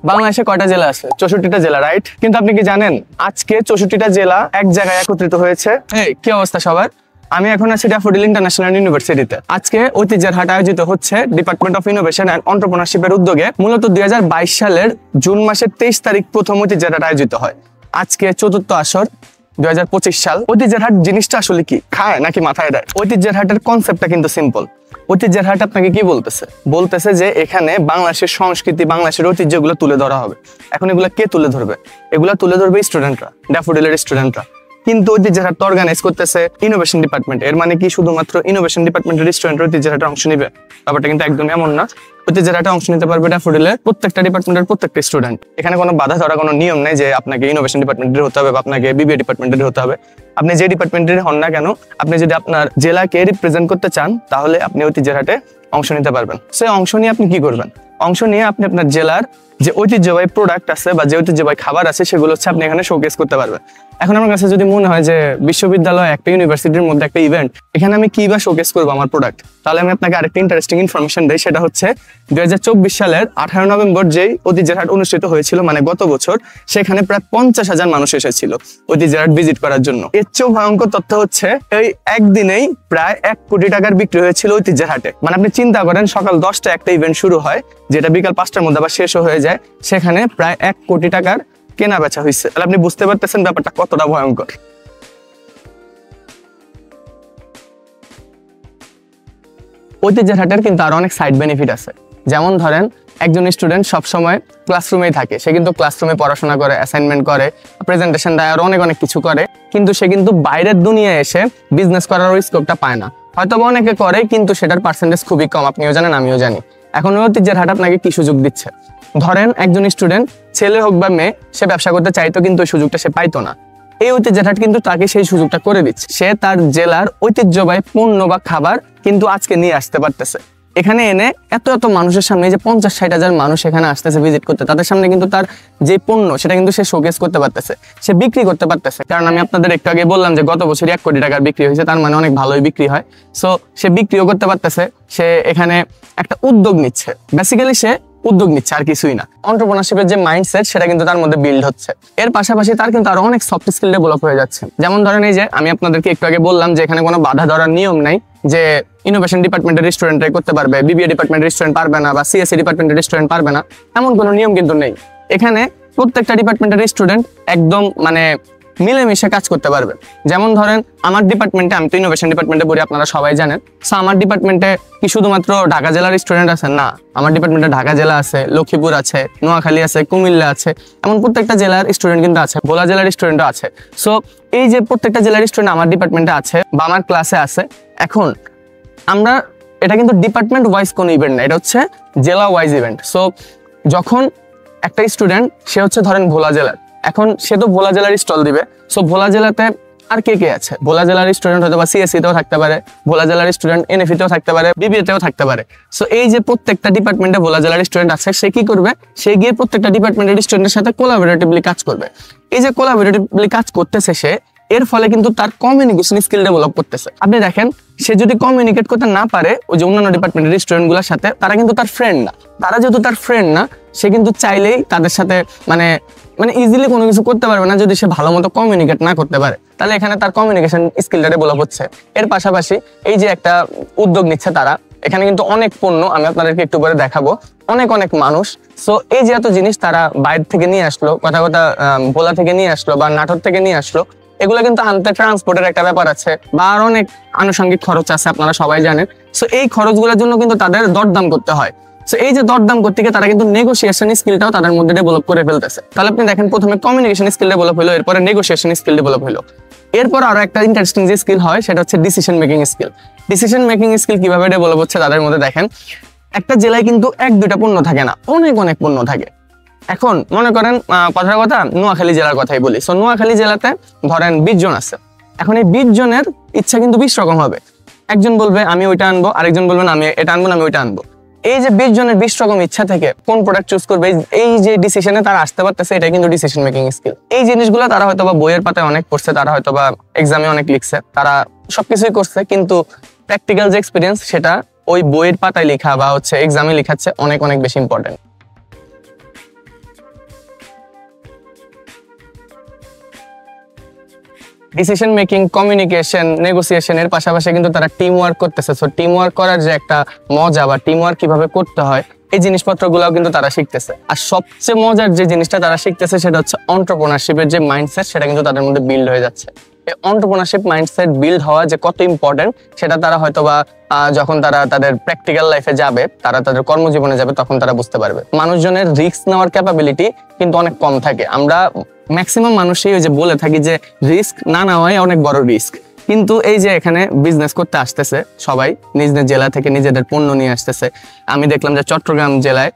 বাংলাদেশে কয়টা জেলা আছে? 64টা জেলা, রাইট? কিন্তু আপনি কি জানেন আজকে 64টা জেলা এক জায়গায় একত্রিত হয়েছে? এই কি অবস্থা সবার? আমি এখন আছি ড্যাফোডিল ইন্টারন্যাশনাল ইউনিভার্সিটিতে। আজকে ঐতিহ্যের হাট আয়োজিত হচ্ছে ডিপার্টমেন্ট অফ ইনোভেশন এন্ড এন্টারপ্রেনারশিপের উদ্যোগে। মূলত 2022 সালের জুন মাসের 23 তারিখ প্রথম ঐতিহ্যের হাট আয়োজিত হয়। আজকে চতুর্থ আসর 2025 সাল। ঐতিহ্যের হাট জিনিসটা আসলে কি, খায় নাকি মাথায় দেয়? ঐতিহ্যের হাটের কনসেপ্টটা কিন্তু সিম্পল। ঐতিহ্যের হাট আপনাকে কি বলতেছে? বলতেছে যে এখানে বাংলাদেশের সংস্কৃতি, বাংলাদেশের ঐতিহ্যগুলো তুলে ধরা হবে। এখন এগুলো কে তুলে ধরবে? এগুলো তুলে ধরবে স্টুডেন্টরা, ড্যাফোডিলের স্টুডেন্টরা। কিন্তু ঐতিহ্যের হাট অর্গানাইজ করতেছে ইনোভেশন ডিপার্টমেন্ট। এর মানে কি শুধুমাত্র ইনোভেশন ডিপার্টমেন্টের স্টুডেন্ট ঐতিহ্যের হাটে অংশ নিবে? ব্যাপারটা কিন্তু একদম এমন না। ঐতিহ্যের হাটে অংশ নিতে পারবে ড্যাফোডিলের প্রত্যেকটা ডিপার্টমেন্টের প্রত্যেকটা স্টুডেন্ট। এখানে কোনো বাধা ধরা কোনো নিয়ম নেই যে আপনাকে ইনোভেশন ডিপার্টমেন্টের হতে হবে বা আপনাকে বিবিএ ডিপার্টমেন্টের হতে হবে। আপনি যে ডিপার্টমেন্টের হন না কেন, আপনি যদি আপনার জেলাকে রিপ্রেজেন্ট করতে চান তাহলে আপনি ঐতিহ্যের হাটে অংশ নিতে পারবেন। সেই অংশ নিয়ে আপনি কি করবেন? অংশ নিয়ে আপনি আপনার জেলার যে ঐতিহ্যবাহী প্রোডাক্ট আছে বা যে ঐতিহ্যবাহী খাবার আছে সেগুলো হচ্ছে আপনি এখানে শোকেস করতে পারবেন। এখন আমার কাছে যদি মনে হয় যে বিশ্ববিদ্যালয় একটা ইউনিভার্সিটির মধ্যে একটা ইভেন্ট, এখানে আমি কি বা শোকেস করবো আমার প্রোডাক্ট, তাহলে আমি আপনাকে আরেকটা ইন্টারেস্টিং ইনফরমেশন দিই। সেটা হচ্ছে 2024 সালের 18 নভেম্বর যেই ঐতিহ্যের হাট অনুষ্ঠিত হয়েছিল, মানে গত বছর, সেখানে প্রায় 50,000 মানুষ এসেছিল ঐতিহ্যের হাট ভিজিট করার জন্য। এর চেয়েও ভয়ঙ্কর তথ্য হচ্ছে এই একদিনেই প্রায় 1 কোটি টাকার বিক্রি হয়েছিল ঐতিহ্যের হাটে। মানে আপনি চিন্তা করেন, সকাল 10টা একটা ইভেন্ট শুরু হয়, যেটা বিকাল 5টার মধ্যে আবার শেষও হয়ে যায়, সেখানে প্রায় 1 কোটি টাকার কেনা বেচা হয়েছে। তাহলে আপনি বুঝতে পারতেছেন ব্যাপারটা কতটা ভয়ঙ্কর। ঐতিহ্যের হাটের কিন্তু আরো অনেক সাইড বেনিফিট আছে। যেমন ধরেন, একজন স্টুডেন্ট সবসময় ক্লাসরুমেই থাকে, সে কিন্তু ক্লাসরুমে পড়াশোনা করে, অ্যাসাইনমেন্ট করে, প্রেজেন্টেশন দেয়, আর অনেক কিছু করে, কিন্তু সে কিন্তু বাইরের দুনিয়ায় এসে বিজনেস করার স্কোপটা পায় না। হয়তো অনেকে করে, কিন্তু সেটার পার্সেন্টেজ খুবই কম। আপনিও জানেন, আমিও জানি। এখন ঐতিহ্যের হাট আপনাকে কি সুযোগ দিচ্ছে? ধরেন একজন স্টুডেন্ট, ছেলে হোক বা মেয়ে, সে ব্যবসা করতে চাইতো কিন্তু ওই সুযোগটা সে পাইতো না। এই ঐতিহ্যের হাট কিন্তু তাকে সেই সুযোগটা করে দিচ্ছে। সে তার জেলার ঐতিহ্যবাহী পণ্য বা খাবার কিন্তু আজকে নিয়ে আসতে পারতেছে। এখানে এনে এত মানুষের সামনে, যে 50-60 হাজার মানুষ এখানে আসতেছে ভিজিট করতে, তাদের সামনে কিন্তু তার যে পণ্য সেটা কিন্তু সে শোকেস করতে পারতেছে, সে বিক্রি করতে পারতেছে। কারণ আমি আপনাদের একটু আগে বললাম যে গত বছর 1 কোটি টাকার বিক্রি হয়েছে, তার মানে অনেক ভালোই বিক্রি হয়। সো সে বিক্রিও করতে পারতেছে, সে এখানে একটা উদ্যোগ নিচ্ছে। বেসিক্যালি সে উদ্যোগ নিচ্ছে, আর কিছুই না। এন্টারপ্রেনারশিপের যে মাইন্ডসেট সেটা কিন্তু তার মধ্যে বিল্ড হচ্ছে। এর পাশাপাশি তার কিন্তু আরো অনেক সফট স্কিল ডেভেলপ হয়ে যাচ্ছে। যেমন ধরেন, এই যে আমি আপনাদেরকে একটু আগে বললাম যে এখানে কোনো বাধা ধরার নিয়ম নাই, যে ইনোভেশন ডিপার্টমেন্টের স্টুডেন্টরাই করতে পারবে, বিবিএ ডিপার্টমেন্টের স্টুডেন্ট পারবে না, বা সিএসসি ডিপার্টমেন্টের স্টুডেন্ট পারবে না, এমন কোনো নিয়ম কিন্তু নেই। এখানে প্রত্যেকটা ডিপার্টমেন্টের স্টুডেন্ট একদম মানে মিলেমিশে কাজ করতে পারবে। যেমন ধরেন আমার ডিপার্টমেন্টে, আমি তো ইনোভেশন ডিপার্টমেন্টে পড়ি, আপনারা সবাই জানেন। সো আমার ডিপার্টমেন্টে কি শুধুমাত্র ঢাকা জেলার স্টুডেন্ট আছে? না, আমার ডিপার্টমেন্টে ঢাকা জেলা আছে, লক্ষ্মীপুর আছে, নোয়াখালী আছে, কুমিল্লা আছে, এমন প্রত্যেকটা জেলার স্টুডেন্ট কিন্তু আছে, ভোলা জেলার স্টুডেন্টও আছে। সো এই যে প্রত্যেকটা জেলার স্টুডেন্ট আমার ডিপার্টমেন্টে আছে বা আমার ক্লাসে আছে। এখন আমরা, এটা কিন্তু ডিপার্টমেন্ট ওয়াইজ কোনো ইভেন্ট না, এটা হচ্ছে জেলা ওয়াইজ ইভেন্ট। সো যখন একটা স্টুডেন্ট, সে হচ্ছে ধরেন ভোলা জেলার, এখন সে তো ভোলা জেলার স্টল দিবে। সো ভোলা জেলাতে আর কে আছে? ভোলা জেলার স্টুডেন্ট হয়তো বা সিএসসিতেও থাকতে পারে, ভোলা জেলার স্টুডেন্ট এনএফিতেও থাকতে পারে, বিবিএতেও থাকতে পারে। সো এই যে প্রত্যেকটা ডিপার্টমেন্টে ভোলা জেলার স্টুডেন্ট আছে, সে কি করবে? সে গিয়ে প্রত্যেকটা ডিপার্টমেন্টের স্টুডেন্টের সাথে কোলাবোরেটিভলি কাজ করবে। এই যে কোলাবোরেটিভলি কাজ করতেছে সে, এর ফলে কিন্তু তার কমিউনিকেশন স্কিল ডেভেলপ করতেছে। আপনি দেখেন, সে যদি কমিউনিকেট করতে না পারে ওই যে অন্যান্য ডিপার্টমেন্টের স্টুডেন্টগুলোর সাথে, তারা কিন্তু তার ফ্রেন্ড না। তারা যেহেতু তার ফ্রেন্ড না, সে কিন্তু চাইলেই তাদের সাথে মানে ইজিলি কোনো কিছু করতে পারবে না যদি সে ভালো মতো কমিউনিকেট না করতে পারে। তাহলে এখানে তার কমিউনিকেশন স্কিলটা ডেভেলপ হচ্ছে। এর পাশাপাশি এই যে একটা উদ্যোগ নিচ্ছে তারা, এখানে কিন্তু অনেক পণ্য, আমি আপনাদেরকে একটু পরে দেখাবো, অনেক মানুষ। সো এই যে এত জিনিস তারা বাইরে থেকে নিয়ে আসলো, কথা ভোলা থেকে নিয়ে আসলো বা নাটোর থেকে নিয়ে আসলো, এগুলো কিন্তু আনতে ট্রান্সপোর্টের একটা ব্যাপার আছে বা আর অনেক আনুষঙ্গিক খরচ আছে, আপনারা সবাই জানেন। সো এই খরচগুলোর জন্য কিন্তু তাদের দরদাম করতে হয়। সো এই যে দরদাম করতে গিয়ে তারা কিন্তু নেগোসিয়েশন স্কিলটাও তাদের মধ্যে ডেভেলপ করে ফেলতেছে। তাহলে আপনি দেখেন, প্রথমে কমিউনিকেশন স্কিল ডেভেলপ হলো, এরপরে নেগোসিয়েশন স্কিল ডেভেলপ হলো, এরপর আরো একটা ইন্টারেস্টিং যে স্কিল হয় সেটা হচ্ছে decision making skill. Decision making skill কিভাবে ডেভেলপ হচ্ছে তাদের মধ্যে? দেখেন, একটা জেলায় কিন্তু 1-2টা পণ্য থাকে না, অনেক পণ্য থাকে। এখন মনে করেন, কথার কথা নোয়াখালী জেলার কথাই বলি। সো নোয়াখালী জেলাতে ধরেন 20 জন আছে। এখন এই 20 জনের ইচ্ছা কিন্তু 20 রকম হবে। একজন বলবে আমি ওইটা আনবো, আরেকজন বলবেন আমি এটা আনবো না, আমি ওইটা আনবো। এই যে 20 জনের 20 রকম ইচ্ছা থেকে কোন প্রোডাক্ট চুজ করবে, এই যে ডিসিশনে তারা আসতে পারতেছে, এটা কিন্তু ডিসিশন মেকিং স্কিল। এই জিনিসগুলো তারা হয়তো বা বইয়ের পাতায় অনেক পড়ছে, তারা হয়তো বা এক্সামে অনেক লিখছে, তারা সবকিছুই করছে, কিন্তু প্র্যাকটিক্যাল যে এক্সপিরিয়েন্স সেটা ওই বইয়ের পাতায় লেখা বা হচ্ছে এক্সামে লেখাচ্ছে অনেক বেশি ইম্পর্টেন্ট। ডিসিশন মেকিং, কমিউনিকেশন, নেগোসিয়েশনের পাশাপাশি কিন্তু তারা টিম ওয়ার্ক করতেছে। সো টিম ওয়ার্ক করার যে একটা মজা বা টিম ওয়ার্ক কিভাবে করতে হয় এই জিনিসপত্রগুলোও কিন্তু তারা শিখতেছে। আর সবচেয়ে মজার যে জিনিসটা তারা শিখতেছে সেটা হচ্ছে এন্টারপ্রেনারশিপের যে মাইন্ডসেট, সেটা কিন্তু তাদের মধ্যে বিল্ড হয়ে যাচ্ছে। এই এন্টারপ্রেনারশিপ মাইন্ডসেট বিল্ড হওয়া যে কত ইম্পর্টেন্ট সেটা তারা হয়তোবা যখন তারা তাদের প্র্যাকটিক্যাল লাইফে যাবে, তারা তাদের কর্মজীবনে যাবে, তখন তারা বুঝতে পারবে। মানুষজনের রিস্ক নেওয়ার ক্যাপাবিলিটি কিন্তু অনেক কম থাকে। আমরা ম্যাক্সিমাম মানুষই ওই যে বলে থাকি যে রিস্ক না নেওয়াই অনেক বড় রিস্ক, কিন্তু এই যে এখানে বিজনেস করতে আসতেছে সবাই নিজ নিজ জেলা থেকে নিজেদের পণ্য নিয়ে আসতেছে। আমি দেখলাম যে চট্টগ্রাম জেলায়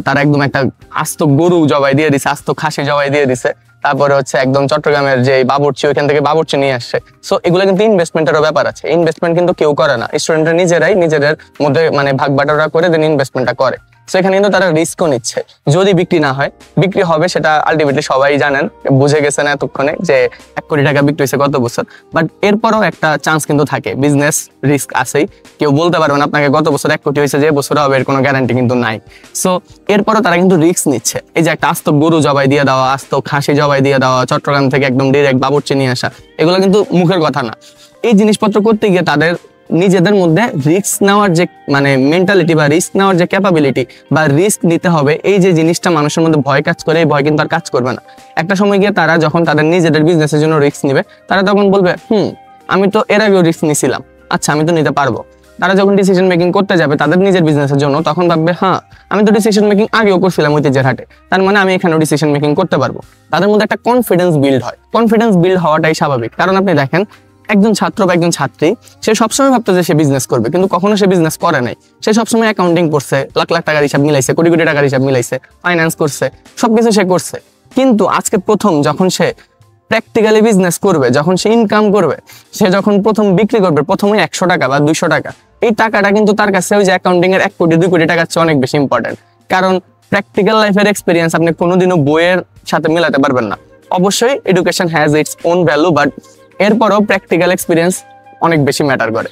তারা একদম একটা আস্ত গরু জবাই দিয়ে দিছে, আস্ত খাসি জবাই দিয়ে দিছে। তারপরে হচ্ছে একদম চট্টগ্রামের যে বাবুর্চি, ওইখান থেকে বাবুর্চি নিয়ে আসছে। সো এগুলো কিন্তু ইনভেস্টমেন্টেরও ব্যাপার আছে। ইনভেস্টমেন্ট কিন্তু কেউ করে না, স্টুডেন্টরা নিজেরাই নিজেদের মধ্যে মানে ভাগ বাটোয়ারা করে দেন ইনভেস্টমেন্টটা করে। সো এখানে কিন্তু তারা রিস্কও নিচ্ছে। যদি বিক্রি না হয়, বিক্রি হবে সেটা আলটিমেটলি সবাই জানেন, বুঝে গেছেন এতক্ষণে যে 1 কোটি টাকা বিক্রি হয়েছে গত বছর। বাট এরপরও একটা চান্স কিন্তু থাকে, বিজনেস রিস্ক আছেই। কেউ বলতে পারবে না আপনাকে গত বছর 1 কোটি হয়েছে, যে বছর হবে এর কোনো গ্যারান্টি কিন্তু নাই। সো এরপরও তারা কিন্তু রিস্ক নিচ্ছে। এই যে একটা আস্ত গরু জবাই দিয়ে দেওয়া, আস্ত খাসি জবাই দিয়ে দেওয়া, চট্টগ্রাম থেকে একদম ডিরেক্ট বাবুর্চি নিয়ে আসা, এগুলো কিন্তু মুখের কথা না। এই জিনিসপত্র করতে গিয়ে তাদের নিজেদের মধ্যে রিস্ক নেওয়ার যে মানে মেন্টালিটি বা রিস্ক নেওয়ার যে ক্যাপাবিলিটি বা রিস্ক নিতে হবে, এই যে জিনিসটা মানুষের মধ্যে ভয় কাজ করে, এই ভয় কিন্তু আর কাজ করবে না। একটা সময় গিয়ে তারা যখন তাদের নিজেদের বিজনেসের জন্য রিস্ক নিবে, তারা তখন বলবে আমি তো এর আগেও রিস্ক নিছিলাম, আচ্ছা আমি তো নিতে পারবো। তারা যখন ডিসিশন মেকিং করতে যাবে তাদের নিজের বিজনেসের জন্য, তখন ভাববে আমি তো ডিসিশন মেকিং আগেও করছিলাম ঐতিহ্যের হাটে, তার মানে আমি এখানেও ডিসিশন মেকিং করতে পারবো। তাদের মধ্যে একটা কনফিডেন্স বিল্ড হয়। কনফিডেন্স বিল্ড হওয়াটাই স্বাভাবিক, কারণ আপনি দেখেন একজন ছাত্র বা একজন ছাত্রী সে সবসময় ভাবতো যে সে বিজনেস করবে, কিন্তু কখনো সে বিজনেস করে নাই। সে সবসময় অ্যাকাউন্টিং করছে, লাখ লাখ টাকার হিসাব মিলাইছে, কোটি কোটি টাকার হিসাব মিলাইছে, ফাইন্যান্স করছে, সবকিছু সে করছে। কিন্তু আজকে প্রথম যখন সে প্র্যাকটিক্যালি বিজনেস করবে, যখন সে ইনকাম করবে, সে যখন প্রথম বিক্রি করবে, প্রথমে 100 টাকা বা 200 টাকা, এই টাকাটা কিন্তু তার কাছে ওই যে অ্যাকাউন্টিং এর 1 কোটি 2 কোটি টাকার চেয়ে অনেক বেশি ইম্পর্টেন্ট। কারণ প্র্যাকটিক্যাল লাইফের এক্সপিরিয়েন্স আপনি কোনোদিনও বইয়ের সাথে মেলাতে পারবেন না। অবশ্যই education has its own value, but এরপরও প্র্যাকটিক্যাল এক্সপিরিয়েন্স অনেক বেশি ম্যাটার করে।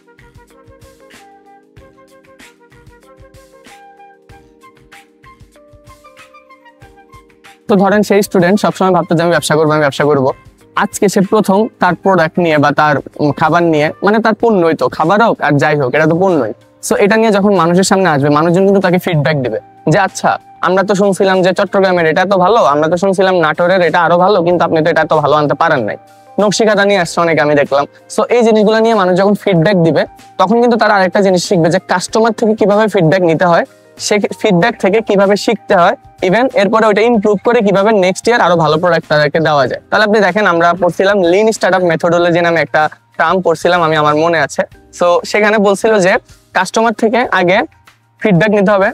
তো ধরেন সেই স্টুডেন্ট সবসময় ভাবতো যে আমি ব্যবসা করবো। আজকে সে প্রথম তার প্রোডাক্ট নিয়ে বা তার খাবার নিয়ে, মানে তার পণ্যই তো, খাবার হোক আর যাই হোক এটা তো পণ্যই। সো এটা নিয়ে যখন মানুষের সামনে আসবে, মানুষজন কিন্তু তাকে ফিডব্যাক দিবে যে আচ্ছা আমরা তো শুনছিলাম যে চট্টগ্রামের এটা তো ভালো, আমরা তো শুনছিলাম নাটোরের এটা আরো ভালো, কিন্তু আপনি তো এটা এত ভালো আনতে পারেন নাই, নকশিকাঁথা নিয়ে আসছে অনেকে আমি দেখলাম। সো এই জিনিসগুলো নিয়ে মানুষ যখন ফিডব্যাক দিবে, তখন কিন্তু তারা আরেকটা জিনিস শিখবে যে কাস্টমার থেকে কিভাবে ফিডব্যাক নিতে হয়, সে ফিডব্যাক থেকে কিভাবে শিখতে হয়, ইভেন এরপরে ওটা ইমপ্রুভ করে কিভাবে নেক্সট ইয়ার আরো ভালো প্রোডাক্ট তাদেরকে দেওয়া যায়। তাহলে আপনি দেখেন আমরা পড়ছিলাম লিন স্টার্টআপ মেথোডোলজি নামে একটা টার্ম পড়ছিলাম, আমি আমার মনে আছে। সো সেখানে বলছিল যে কাস্টমার থেকে আগে ফিডব্যাক নিতে হবে।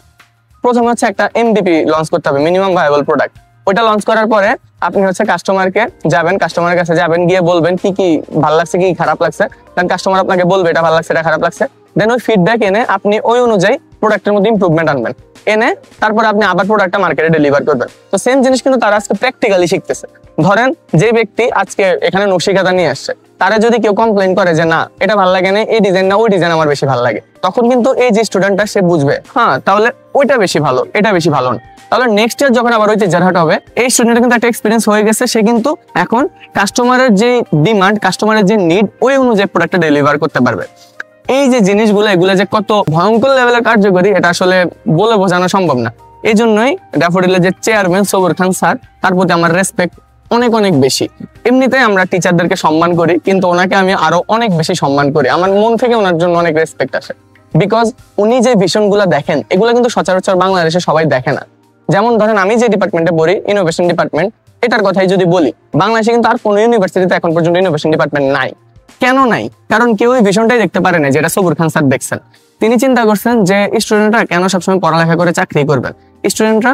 প্রথমে হচ্ছে একটা এমভিপি লঞ্চ করতে হবে, মিনিমাম ভায়াবল প্রোডাক্ট। ওইটা লঞ্চ করার পরে আপনি হচ্ছে কাস্টমারের কাছে যাবেন, গিয়ে বলবেন কি কি ভালো লাগছে, কি খারাপ লাগছে। দেন কাস্টমার আপনাকে বলবে এটা ভালো লাগছে, এটা খারাপ লাগছে। দেন ওই ফিডব্যাক এনে আপনি ওই অনুযায়ী প্রোডাক্টের মধ্যে ইমপ্রুভমেন্ট আনবেন, এনে তারপরে আপনি আবার প্রোডাক্টটা মার্কেটে ডেলিভার করবেন। তো সেম জিনিস কিন্তু তারা আজকে প্র্যাকটিক্যালি শিখতেছে। ধরেন যে ব্যক্তি আজকে এখানে নকশিকাঁথা নিয়ে আসছে, তারা যদি কেউ কমপ্লেন করে যে না এটা ভালো লাগে না, এই ডিজাইন না ওই ডিজাইন আমার বেশি ভালো লাগে, তখন কিন্তু এই যে স্টুডেন্টটা সে বুঝবে তাহলে ওইটা বেশি ভালো, এটা বেশি ভালো না। তাহলে নেক্সট ইয়ার যখন আবার ঐতিহ্যের হাট হবে, এই স্টুডেন্টের কিন্তু একটা এক্সপিরিয়েন্স হয়ে গেছে, সে কিন্তু এখন কাস্টমারের যে ডিমান্ড, কাস্টমারের যে নিড, ওই অনুযায়ী প্রোডাক্টটা ডেলিভার করতে পারবে। এই যে জিনিসগুলো, এগুলো যে কত ভয়ঙ্কর লেভেলের কার্যকরী, এটা আসলে বলে বোঝানো সম্ভব না। এই জন্যই ড্যাফোডিলের যে চেয়ারম্যান সবুর খান স্যার, তার প্রতি আমার রেসপেক্ট অনেক অনেক বেশি। এমনিতেই আমরা টিচারদেরকে সম্মান করি, কিন্তু ওনাকে আমি আরো অনেক বেশি সম্মান করি। আমার মন থেকে ওনার জন্য অনেক রেসপেক্ট আসে, বিকজ উনি যে ভিশনগুলো দেখেন, এগুলো কিন্তু সচরাচর বাংলাদেশে সবাই দেখে না। যেমন ধরেন আমি যে ডিপার্টমেন্টে পড়ি, ইনোভেশন ডিপার্টমেন্ট, এটার কথাই যদি বলি, বাংলাদেশে কিন্তু আর কোনো ইউনিভার্সিটিতে এখন পর্যন্ত ইনোভেশন ডিপার্টমেন্ট নাই। কেন নাই? কারণ কেউ এই ভিশনটাই দেখতে পারে না, যেটা সবুর খান স্যার দেখছেন। তিনি চিন্তা করছেন যে স্টুডেন্টরা কেন সবসময় পড়ালেখা করে চাকরি করবেন, স্টুডেন্টরা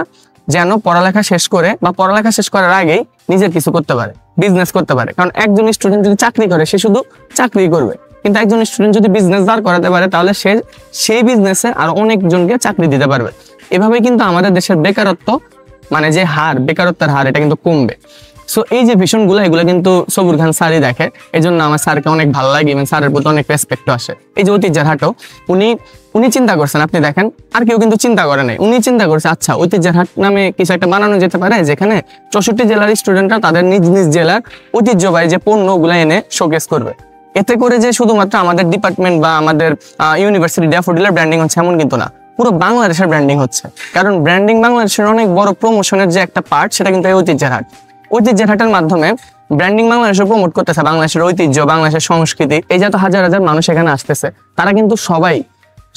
যেন পড়ালেখা শেষ করে বা পড়ালেখা শেষ করার আগেই নিজের কিছু করতে পারে, বিজনেস করতে পারে। কারণ একজন স্টুডেন্ট যদি চাকরি করে, সে শুধু চাকরি করবে, কিন্তু একজন স্টুডেন্ট যদি বিজনেস দাঁড় করাতে পারে, তাহলে সে সেই বিজনেসে আরো অনেকজনকে চাকরি দিতে পারবে। এভাবে কিন্তু আমাদের দেশের বেকারত্ব, মানে যে হার, বেকারত্বের হার, এটা কিন্তু কমবে। সো এই যে ভিশনগুলো এগুলো কিন্তু সবুর খান স্যারই দেখে, এই জন্য আমার স্যারকে অনেক ভালো লাগে এবং স্যারের প্রতি অনেক রেসপেক্ট আসে। এই যে ঐতিহ্যের হাটও উনি চিন্তা করছেন, আপনি দেখেন আর কেউ কিন্তু চিন্তা করে নাই, উনি চিন্তা করছে আচ্ছা ঐতিহ্যের হাট নামে কিছু একটা বানানো যেতে পারে যেখানে 64 জেলার স্টুডেন্টরা তাদের নিজ নিজ জেলার ঐতিহ্যবাহী যে পণ্যগুলো এনে শোকেস করবে। এতে করে যে শুধুমাত্র আমাদের ডিপার্টমেন্ট বা আমাদের ইউনিভার্সিটি ড্যাফোডিলের ব্র্যান্ডিং হচ্ছে এমন কিন্তু না, পুরো বাংলাদেশের ব্র্যান্ডিং হচ্ছে। কারণ ব্র্যান্ডিং বাংলাদেশের অনেক বড় প্রমোশনের যে একটা পার্ট, সেটা কিন্তু এই ঐতিহ্যের হাট। ঐতিহ্যের হাটের মাধ্যমে ব্র্যান্ডিং বাংলাদেশে প্রমোট করতেছে বাংলাদেশের ঐতিহ্য, বাংলাদেশের সংস্কৃতি। এই যে হাজার হাজার মানুষ এখানে আসতেছে, তারা কিন্তু সবাই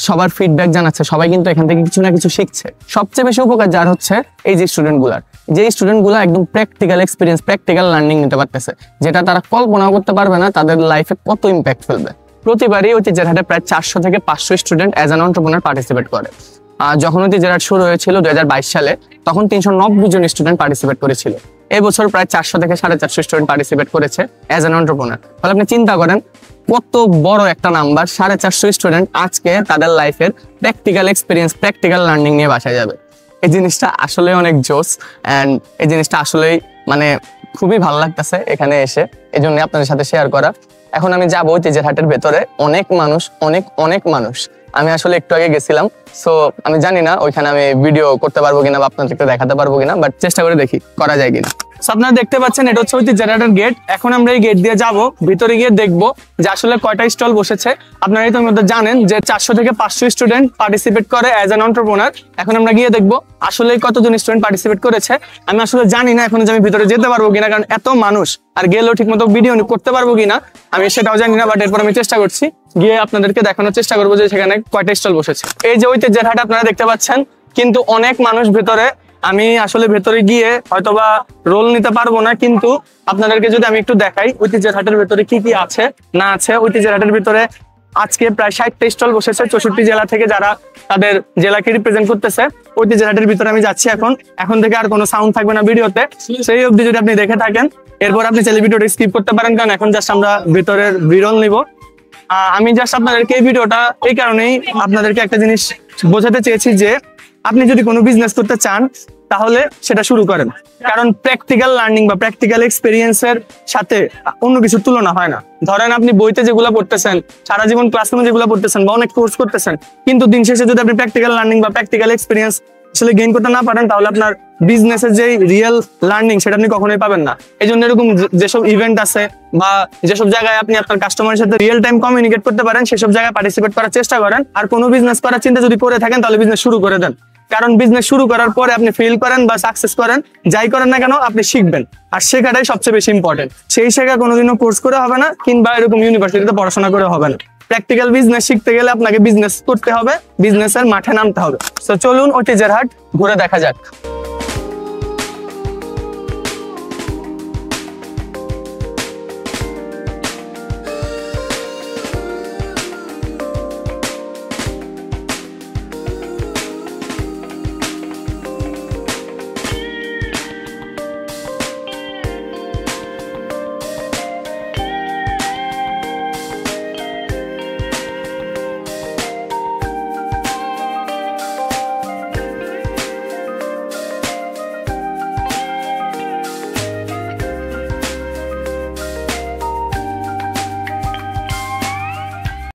সবার ফিডব্যাক জানাচ্ছে, সবাই কিন্তু এখান থেকে কিছু না কিছু শিখছে। সবচেয়ে বেশি উপকার যার হচ্ছে এই যে স্টুডেন্টগুলার, যে স্টুডেন্টগুলো একদম প্র্যাকটিক্যাল এক্সপিরিয়েন্স, প্র্যাকটিক্যাল লার্নিং নিতে পারতেছে, যেটা তারা কল্পনাও করতে পারবে না তাদের লাইফে কত ইম্প্যাক্ট ফেলবে। প্রতিবারই ঐতিহ্যের হাটে প্রায় 400 থেকে 500 student as an entrepreneur participate করে। যখন ঐতিহ্যের হাট শুরু হয়েছিল 2022 সালে, তখন 390 জন স্টুডেন্ট পার্টিসিপেট করেছিল। এই বছর প্রায় 400 থেকে 450 স্টুডেন্ট পার্টিসিপেট করেছে অ্যাজ অ্যান এন্টারপ্রেনার। তাহলে আপনি চিন্তা করেন কত বড় একটা নাম্বার, 450 স্টুডেন্ট আজকে তাদের লাইফের প্র্যাকটিক্যাল এক্সপিরিয়েন্স, প্র্যাকটিক্যাল লার্নিং নিয়ে বাসায় যাবে। এই জিনিসটা আসলে অনেক জোস অ্যান্ড এই জিনিসটা আসলেই মানে খুবই ভালো লাগতেছে এখানে এসে, এই জন্য আপনাদের সাথে শেয়ার করা। এখন আমি যাবো ঐতিহ্যের হাটের ভেতরে। অনেক মানুষ, অনেক মানুষ। আমি আসলে একটু আগে গেছিলাম, সো আমি জানি না ওইখানে আমি ভিডিও করতে পারবো কিনা বা আপনাদেরকে দেখাতে পারবো কিনা, বাট চেষ্টা করে দেখি করা যায় কিনা। আপনারা দেখতে পাচ্ছেন এটা হচ্ছে ঐতিহ্যের হাটের গেট। এখন আমরা এই গেট দিয়ে যাব, ভিতরে গিয়ে দেখবো যে আসলে কয়টা স্টল বসেছে। আপনারা ইতিমধ্যে জানেন যে 400 থেকে 500 স্টুডেন্ট পার্টিসিপেট করে অ্যাজ অ্যান এন্টারপ্রেনার। এখন আমরা গিয়ে দেখবো আসলে কতজন স্টুডেন্ট পার্টিসিপেট করেছে। আমি আসলে জানি না এখন যে আমি ভিতরে যেতে পারবো কিনা, কারণ এত মানুষ, আর গেলেও ঠিক মতো ভিডিও করতে পারবো কিনা আমি সেটাও জানি না, বাট এরপর আমি চেষ্টা করছি, গিয়ে আপনাদেরকে দেখানোর চেষ্টা করবো যে সেখানে কয়টা স্টল বসেছে। এই যে ঐতিহ্যের হাট আপনারা দেখতে পাচ্ছেন, কিন্তু অনেক মানুষ ভেতরে। আমি আসলে ভেতরে গিয়ে হয়তোবা রোল নিতে পারবো না, কিন্তু আপনাদেরকে যদি আমি একটু দেখাই ঐতিহ্যের হাটের ভেতরে কি কি আছে না আছে। ঐতিহ্যের হাটের ভিতরে আজকে প্রায় 60টা স্টল বসেছে 64 জেলা থেকে, যারা তাদের জেলাকে রিপ্রেজেন্ট করতেছে। ঐতিহ্যের হাটের ভিতরে আমি যাচ্ছি এখন থেকে আর কোনো সাউন্ড থাকবে না ভিডিওতে, সেই অবধি যদি আপনি দেখে থাকেন। এরপর আপনি চাইলে ভিডিওটা স্কিপ করতে পারেন, কারণ এখন জাস্ট আমরা ভিতরের বিরল নিব। আমি জাস্ট আপনাদেরকে এই ভিডিওটা এই কারণেই আপনাদেরকে একটা জিনিস বোঝাতে চেয়েছি যে আপনি যদি কোনো বিজনেস করতে চান তাহলে সেটা শুরু করেন, কারণ প্র্যাকটিক্যাল লার্নিং বা প্র্যাকটিক্যাল এক্সপেরিয়েন্সের সাথে অন্য কিছুর তুলনা হয় না। ধরেন আপনি বইতে যেগুলো পড়তেছেন, সারা জীবন ক্লাসরুমে যেগুলো পড়তেছেন বা অনেক কোর্স করতেছেন, কিন্তু দিন শেষে যদি আপনি প্র্যাকটিক্যাল লার্নিং বা প্র্যাকটিক্যাল এক্সপেরিয়েন্স আসলে গেইন করতে না পারেন, তাহলে আপনার বিজনেসের যে রিয়েল লার্নিং সেটা আপনি কখনোই পাবেন না। এই জন্য এরকম যেসব ইভেন্ট আছে বা যেসব জায়গায় আপনি আপনার কাস্টমারের সাথে রিয়েল টাইম কমিউনিকেট করতে পারেন, সেসব জায়গায় পার্টিসিপেট করার চেষ্টা করেন। আর কোনো বিজনেস করার চিন্তা যদি করে থাকেন, তাহলে বিজনেস শুরু করে দেন, কারণ বিজনেস শুরু করার পরে আপনি ফেল করেন বা সাকসেস করেন, যাই করেন না কেন আপনি শিখবেন, আর শেখাটাই সবচেয়ে বেশি ইম্পর্টেন্ট। সেই শেখা কোনোদিনও কোর্স করে হবে না, কিংবা এরকম ইউনিভার্সিটিতে পড়াশোনা করে হবে না। প্র্যাকটিক্যাল বিজনেস শিখতে গেলে আপনাকে বিজনেস করতে হবে, বিজনেসের মাঠে নামতে হবে। তো চলুন ঐতিহ্যের হাট ঘুরে দেখা যাক।